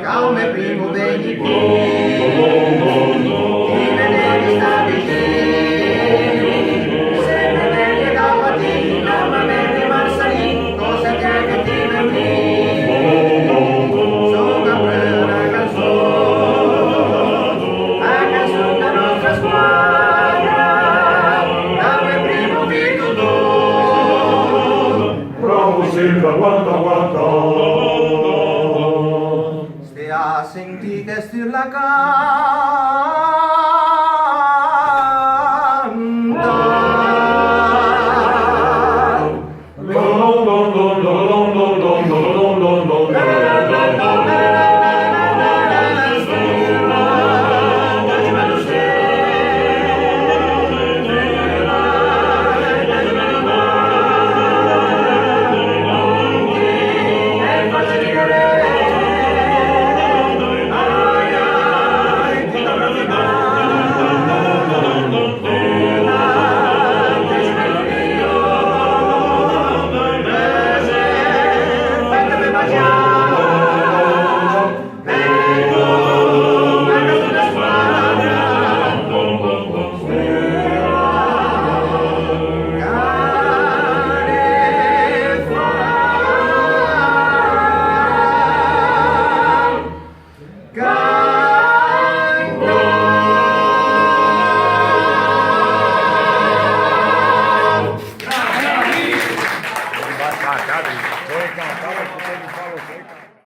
Calme primo veni qui, chi vedevi sta vicino, se ne vedi da mattina, ma vedi Marsalì, cosa tiene ti venì? Sono una canzone da nostra squadra, calme primo di tutto. Bravo Silva, guarda. Se ha sentito stir la cara